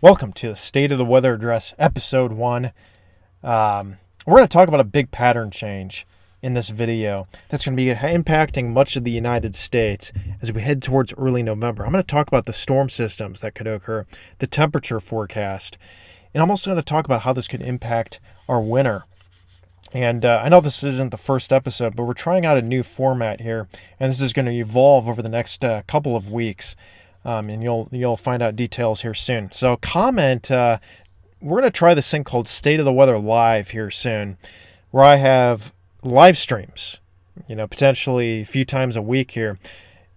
Welcome to the State of the Weather Address, Episode 1. We're going to talk about a big pattern change in this video that's going to be impacting much of the United States as we head towards early November. I'm going to talk about the storm systems that could occur, the temperature forecast, and I'm also going to talk about how this could impact our winter. And I know this isn't the first episode, but we're trying out a new format here, and this is going to evolve over the next couple of weeks. And you'll find out details here soon. So comment. We're going to try this thing called State of the Weather Live here soon, where I have live streams, potentially a few times a week here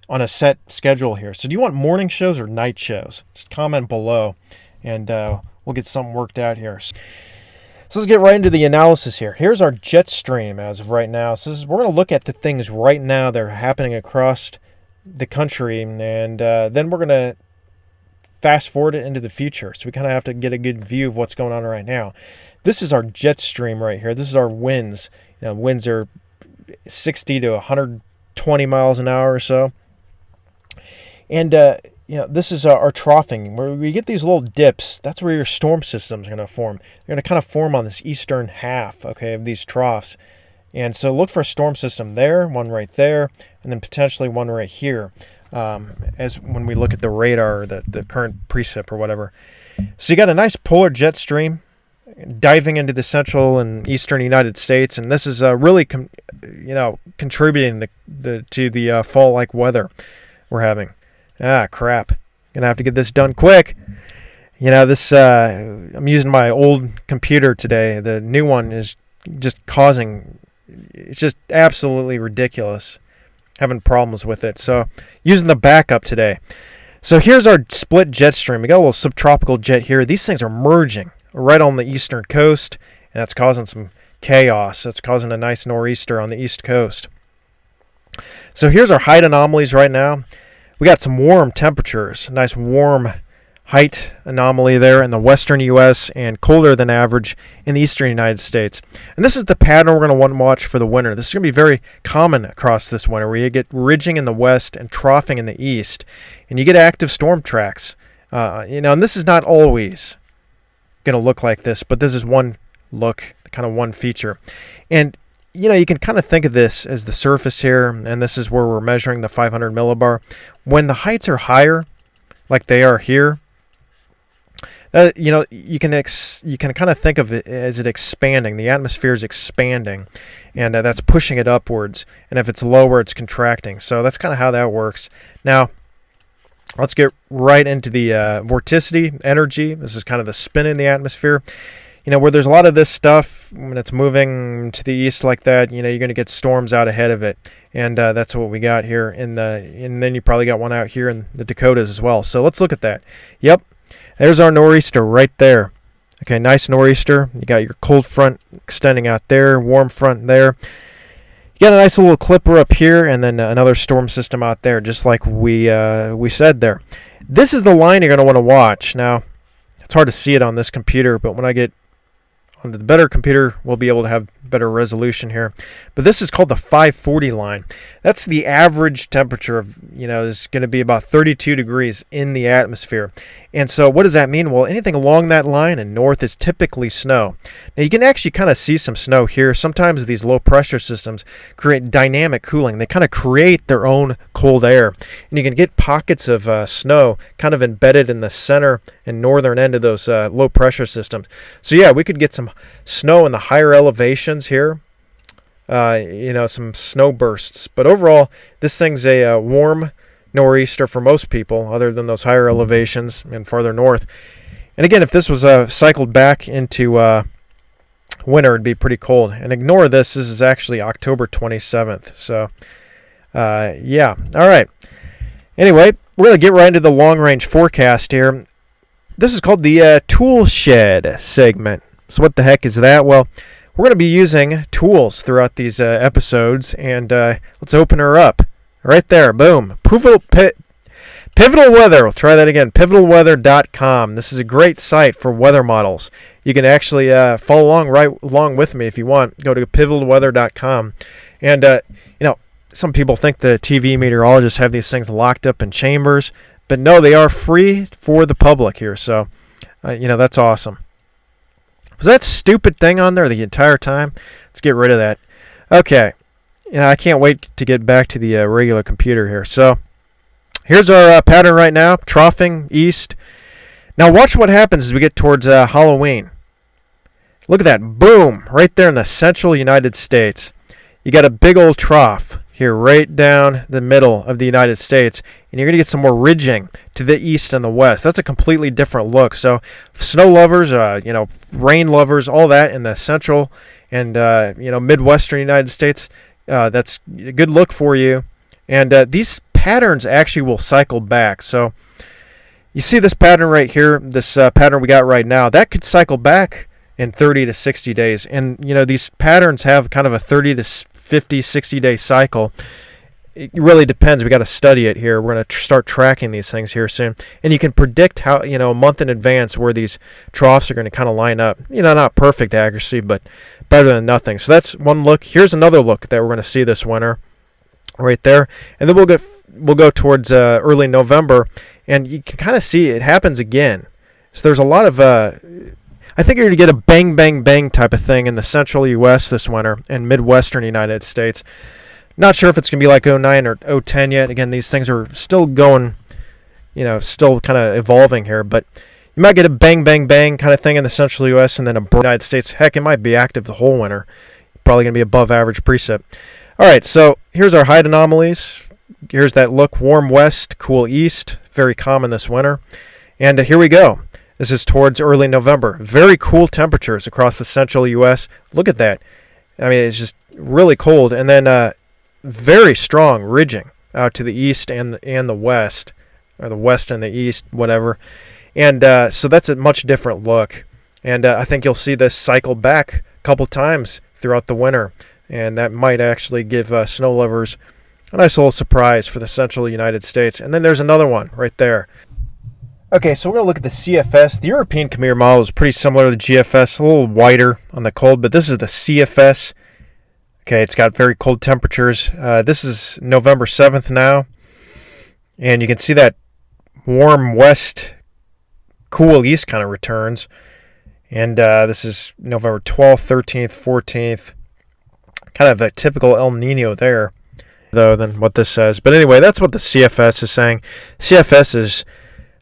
on a set schedule here. So do you want morning shows or night shows? Just comment below, and we'll get something worked out here. So let's get right into the analysis here. Here's our jet stream as of right now. So we're going to look at the things right now that are happening across the country, and then we're going to fast forward it into the future. So we kind of have to get a good view of what's going on right now. This is our jet stream right here. This is our winds. Winds are 60 to 120 miles an hour or so. And this is our troughing, where we get these little dips. That's where your storm system's going to form. They're going to kind of form on this eastern half, of these troughs. And so look for a storm system there, one right there, and then potentially one right here, as when we look at the radar, or the current precip or whatever. So you got a nice polar jet stream diving into the central and eastern United States, and this is really contributing to the fall-like weather we're having. Crap. Gonna have to get this done quick. I'm using my old computer today. The new one is just causing... It's just absolutely ridiculous. Having problems with it. So using the backup today. So here's our split jet stream. We got a little subtropical jet here. These things are merging right on the eastern coast, and that's causing some chaos. That's causing a nice nor'easter on the east coast. So here's our height anomalies right now. We got some warm temperatures. Nice warm height anomaly there in the western U.S. and colder than average in the eastern United States. And this is the pattern we're going to want to watch for the winter. This is going to be very common across this winter, where you get ridging in the west and troughing in the east, and you get active storm tracks. And this is not always going to look like this, but this is one look, kind of one feature. And you can kind of think of this as the surface here, and this is where we're measuring the 500 millibar. When the heights are higher, like they are here, you can kind of think of it as it expanding. The atmosphere is expanding, and that's pushing it upwards. And if it's lower, it's contracting. So that's kind of how that works. Now, let's get right into the vorticity energy. This is kind of the spin in the atmosphere. Where there's a lot of this stuff, when it's moving to the east like that, you're going to get storms out ahead of it. And that's what we got here. And then you probably got one out here in the Dakotas as well. So let's look at that. Yep. There's our nor'easter right there. Okay, nice nor'easter. You got your cold front extending out there, warm front there. You got a nice little clipper up here, and then another storm system out there, just like we said there. This is the line you're going to want to watch. Now, it's hard to see it on this computer, but when I get onto the better computer, we'll be able to have better resolution here. But this is called the 540 line. That's the average temperature of, is going to be about 32 degrees in the atmosphere. And so what does that mean? Well, anything along that line and north is typically snow. Now you can actually kind of see some snow here. Sometimes these low pressure systems create dynamic cooling. They kind of create their own cold air. And you can get pockets of snow kind of embedded in the center and northern end of those low pressure systems. So yeah, we could get some snow in the higher elevations here. Some snow bursts. But overall, this thing's a warm nor'easter for most people, other than those higher elevations and farther north. And again, if this was cycled back into winter, it'd be pretty cold. And ignore this. This is actually October 27th. So, yeah. All right. Anyway, we're going to get right into the long-range forecast here. This is called the Toolshed segment. So what the heck is that? Well, we're going to be using tools throughout these episodes, and let's open her up. Right there, boom. Pivotal Weather. We'll try that again. Pivotalweather.com. This is a great site for weather models. You can actually follow along with me if you want. Go to pivotalweather.com. And, some people think the TV meteorologists have these things locked up in chambers. But no, they are free for the public here. So That's awesome. Was that stupid thing on there the entire time? Let's get rid of that. Okay. I can't wait to get back to the regular computer here. So here's our pattern right now, troughing east. Now watch what happens as we get towards Halloween. Look at that. Boom. Right there in the central United States. You got a big old trough here right down the middle of the United States. And you're going to get some more ridging to the east and the west. That's a completely different look. So snow lovers, rain lovers, all that in the central and, Midwestern United States, that's a good look for you. And these patterns actually will cycle back. So you see this pattern right here, this pattern we got right now, that could cycle back in 30 to 60 days. And, these patterns have kind of a 30 to 50, 60-day cycle. It really depends. We got to study it here. We're going to start tracking these things here soon. And you can predict how, a month in advance where these troughs are going to kind of line up. Not perfect accuracy, but better than nothing. So that's one look. Here's another look that we're going to see this winter right there. And then we'll go towards early November, and you can kind of see it happens again. So there's a lot of I think you're going to get a bang, bang, bang type of thing in the central U.S. this winter and Midwestern United States. Not sure if it's going to be like 09 or 010 yet. Again, these things are still going, still kind of evolving here. But you might get a bang, bang, bang kind of thing in the central U.S. and then a United States. Heck, it might be active the whole winter. Probably going to be above average precip. All right, so here's our height anomalies. Here's that look, warm west, cool east. Very common this winter. And here we go. This is towards early November. Very cool temperatures across the central U.S. Look at that. I mean, it's just really cold. And then very strong ridging out to the east and the west, or the west and the east, whatever. And so that's a much different look. And I think you'll see this cycle back a couple times throughout the winter. And that might actually give snow lovers a nice little surprise for the central United States. And then there's another one right there. Okay, so we're going to look at the CFS. The European commuter model is pretty similar to the GFS, a little wider on the cold, but this is the CFS. Okay, it's got very cold temperatures. This is November 7th now, and you can see that warm west, cool east kind of returns. And this is November 12th, 13th, 14th. Kind of a typical El Nino there, though, than what this says. But anyway, that's what the CFS is saying. CFS is...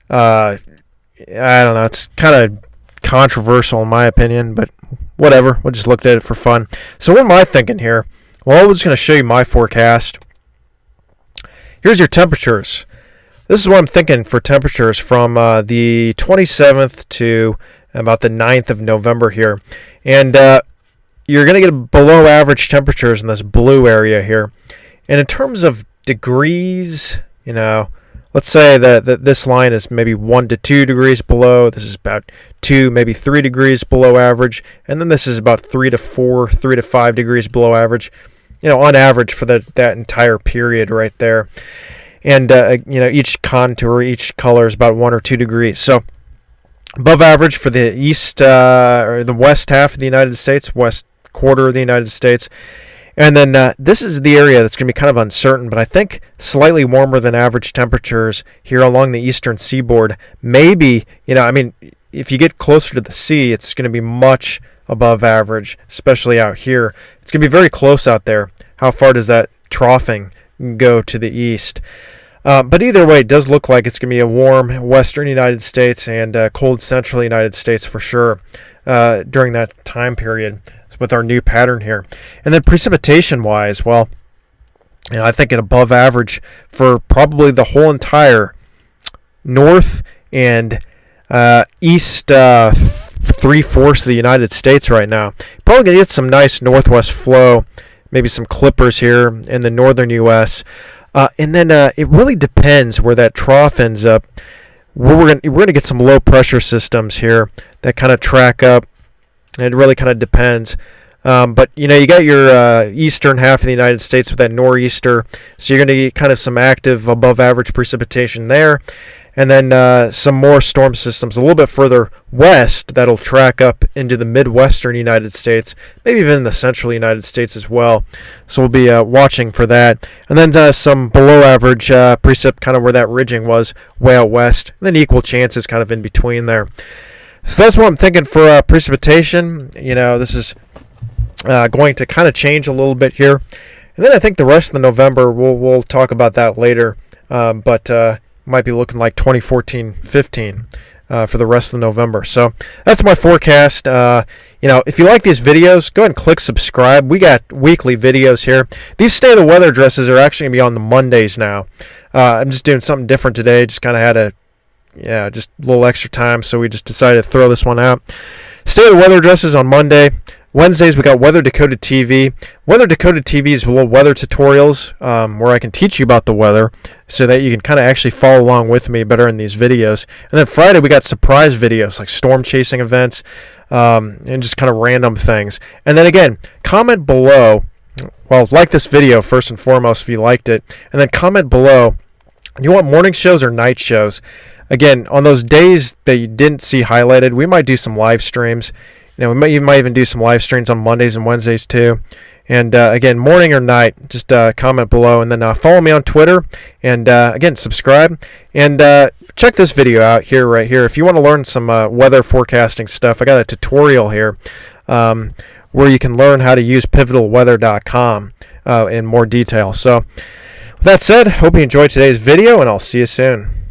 I don't know. It's kind of controversial in my opinion, but whatever. We just looked at it for fun. So what am I thinking here? Well, I'm just going to show you my forecast. Here's your temperatures. This is what I'm thinking for temperatures from the 27th to about the 9th of November here. And you're going to get below average temperatures in this blue area here. And in terms of degrees, let's say that this line is maybe 1 to 2 degrees below. This is about 2, maybe 3 degrees below average. And then this is about 3 to 4, 3 to 5 degrees below average, on average for that entire period right there. And, each contour, each color is about 1 or 2 degrees. So above average for the east or the west half of the United States, west quarter of the United States. And then this is the area that's going to be kind of uncertain, but I think slightly warmer than average temperatures here along the eastern seaboard. Maybe, if you get closer to the sea, it's going to be much above average, especially out here. It's going to be very close out there. How far does that troughing go to the east? But either way, it does look like it's going to be a warm western United States and cold central United States for sure during that time period with our new pattern here. And then precipitation-wise, well, I think an above average for probably the whole entire north and east 3/4 of the United States right now. Probably going to get some nice northwest flow, maybe some clippers here in the northern U.S., and then it really depends where that trough ends up. We're going to get some low pressure systems here that kind of track up. It really kind of depends. But, you got your eastern half of the United States with that nor'easter. So you're going to get kind of some active above average precipitation there. and then some more storm systems a little bit further west that'll track up into the midwestern United States, maybe even the central United States as well. So we'll be watching for that. And then some below average precip, kind of where that ridging was, way out west, and then equal chances kind of in between there. So that's what I'm thinking for precipitation. This is going to kind of change a little bit here. And then I think the rest of the November, we'll talk about that later, but might be looking like 2014-15 for the rest of November. So that's my forecast. If you like these videos, go ahead and click subscribe. We got weekly videos here. These State of the Weather addresses are actually going to be on the Mondays now. I'm just doing something different today. Just kind of had just a little extra time, so we just decided to throw this one out. State of the Weather addresses on Monday. Wednesdays, we got Weather Decoded TV. Weather Decoded TV is little weather tutorials where I can teach you about the weather so that you can kind of actually follow along with me better in these videos. And then Friday, we got surprise videos like storm chasing events and just kind of random things. And then again, comment below. Well, like this video first and foremost if you liked it. And then comment below, you want morning shows or night shows? Again, on those days that you didn't see highlighted, we might do some live streams. We might even do some live streams on Mondays and Wednesdays too. And again, morning or night, just comment below. And then follow me on Twitter. And again, subscribe. And check this video out right here. If you want to learn some weather forecasting stuff, I got a tutorial here where you can learn how to use pivotalweather.com in more detail. So with that said, hope you enjoyed today's video, and I'll see you soon.